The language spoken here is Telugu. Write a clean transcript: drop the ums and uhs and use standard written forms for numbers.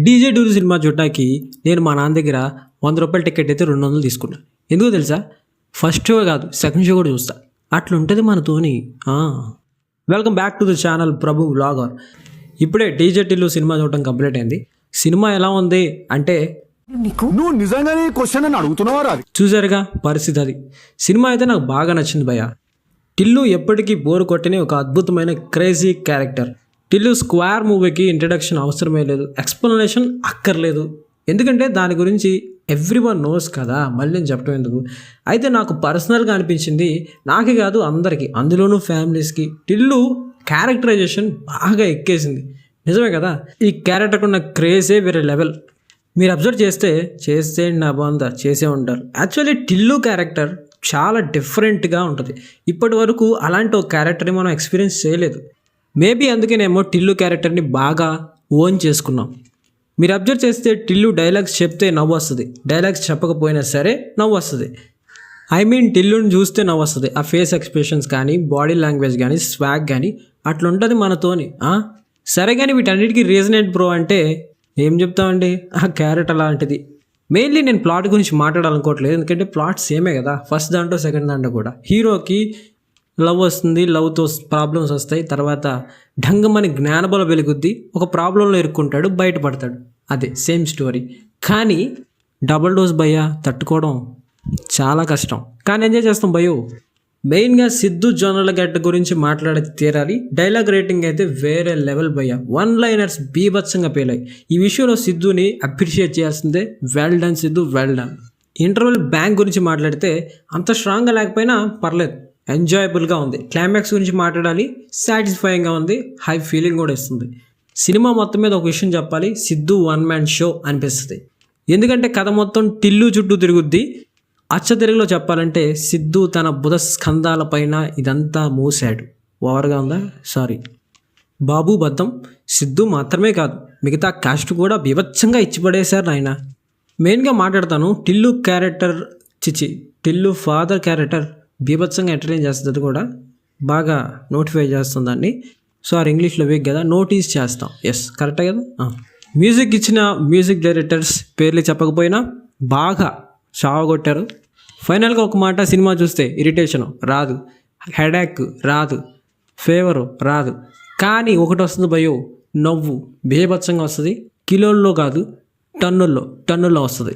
డీజే డూరు సినిమా చూడటానికి నేను మా నాన్న దగ్గర 100 రూపాయల టికెట్ అయితే 200 తీసుకున్నా. ఎందుకో తెలుసా? ఫస్ట్ షో కాదు, సెకండ్ షో కూడా చూస్తా. అట్లుంటుంది మనతోని. Welcome back to the channel Prabhu vlogger. ఇప్పుడే డీజే టిల్లు సినిమా చూడటం కంప్లీట్ అయింది. సినిమా ఎలా ఉంది అంటే నువ్వు నిజంగానే క్వశ్చన్ అని అడుగుతున్నావా? చూసారుగా పరిస్థితి. అది సినిమా అయితే నాకు బాగా నచ్చింది భయ్య. టిల్లు ఎప్పటికీ బోరు కొట్టని ఒక అద్భుతమైన క్రేజీ క్యారెక్టర్. టిల్లు స్క్వేర్ మూవీకి ఇంట్రడక్షన్ అవసరమే లేదు, ఎక్స్ప్లెనేషన్ అక్కర్లేదు. ఎందుకంటే దాని గురించి ఎవ్రీవన్ నోస్ కదా, మళ్ళీ నేను చెప్పడం ఎందుకు. అయితే నాకు పర్సనల్గా అనిపించింది, నాకే కాదు అందరికీ, అందులోనూ ఫ్యామిలీస్కి టిల్లు క్యారెక్టరైజేషన్ బాగా ఎక్కేసింది. నిజమే కదా, ఈ క్యారెక్టర్కి ఉన్న క్రేజే వేరే లెవెల్. మీరు అబ్జర్వ్ చేస్తే నా బాగుందా చేసే ఉంటారు. యాక్చువల్లీ టిల్లు క్యారెక్టర్ చాలా డిఫరెంట్గా ఉంటుంది. ఇప్పటి వరకు అలాంటి ఒక క్యారెక్టర్ని మనం ఎక్స్పీరియన్స్ చేయలేదు. మేబీ అందుకేనేమో టిల్లు క్యారెక్టర్ని బాగా ఓన్ చేసుకున్నాం. మీరు అబ్జర్వ్ చేస్తే టిల్లు డైలాగ్స్ చెప్తే నవ్వు వస్తుంది, డైలాగ్స్ చెప్పకపోయినా సరే నవ్వు వస్తుంది. టిల్లుని చూస్తే నవ్వు వస్తుంది. ఆ ఫేస్ ఎక్స్ప్రెషన్స్ కానీ, బాడీ లాంగ్వేజ్ కానీ, స్వాగ్ కానీ అట్లుంటుంది మనతోని. సరే కానీ వీటన్నిటికీ రీజన్ ఏంటి బ్రో అంటే ఏం చెప్తామండి, ఆ క్యారెక్టర్ అలాంటిది. మెయిన్లీ నేను ప్లాట్ గురించి మాట్లాడాలనుకోవట్లేదు, ఎందుకంటే ప్లాట్ సేమే కదా, ఫస్ట్ దాంట్లో సెకండ్ దాంట్లో కూడా. హీరోకి లవ్ వస్తుంది, లవ్తో ప్రాబ్లమ్స్ వస్తాయి, తర్వాత ఢంగమని జ్ఞానబల వెలుగుద్ది, ఒక ప్రాబ్లంలో ఇరుక్కుంటాడు, బయటపడతాడు. అదే సేమ్ స్టోరీ. కానీ డబుల్ డోస్ భయ్య తట్టుకోవడం చాలా కష్టం, కానీ ఎంజాయ్ చేస్తాం భయ్యో. మెయిన్గా సిద్ధు జొన్నలగడ్డ గురించి మాట్లాడి తీరాలి. డైలాగ్ రేటింగ్ అయితే వేరే లెవెల్ భయ్య. 1 లైనర్స్ బీభత్సంగా పేలాయి. ఈ విషయంలో సిద్ధుని అప్రిషియేట్ చేయాల్సిందే. Well done Siddhu, well done. Interval bank గురించి మాట్లాడితే అంత స్ట్రాంగ్గా లేకపోయినా పర్లేదు, ఎంజాయబుల్గా ఉంది. క్లైమాక్స్ గురించి మాట్లాడాలి, సాటిస్ఫైయింగ్గా ఉంది, హై ఫీలింగ్ కూడా ఇస్తుంది. సినిమా మొత్తం మీద ఒక విషయం చెప్పాలి, సిద్ధు వన్ మ్యాన్ షో అనిపిస్తుంది. ఎందుకంటే కథ మొత్తం టిల్లు చుట్టూ తిరుగుద్ది. అచ్చ తెలుగులో చెప్పాలంటే సిద్ధు తన బుధ స్కంధాల పైన ఇదంతా మూసాడు. ఓవర్గా ఉందా? సారీ. బాబు బద్దం సిద్ధు మాత్రమే కాదు, మిగతా కాస్ట్ కూడా బీభత్సంగా ఇచ్చిపడేశారు ఆయన. మెయిన్గా మాట్లాడతాను, Tillu character Tillu father character బీభత్సంగా ఎంటర్టైన్ చేస్తుంది, కూడా బాగా నోటిఫై చేస్తుందాన్ని. సారీ ఇంగ్లీష్లో వీక్ కదా, నోటీస్ చేస్తాం. ఎస్ కరెక్టే కదా. మ్యూజిక్ ఇచ్చిన మ్యూజిక్ డైరెక్టర్స్ పేర్లు చెప్పకపోయినా బాగా చావగొట్టారు. ఫైనల్గా ఒక మాట, సినిమా చూస్తే ఇరిటేషను రాదు, హెడేక్ రాదు, ఫేవరు రాదు, కానీ వస్తుంది భయో, నవ్వు బీభత్సంగా వస్తుంది. కిలోల్లో కాదు టన్నుల్లో వస్తుంది.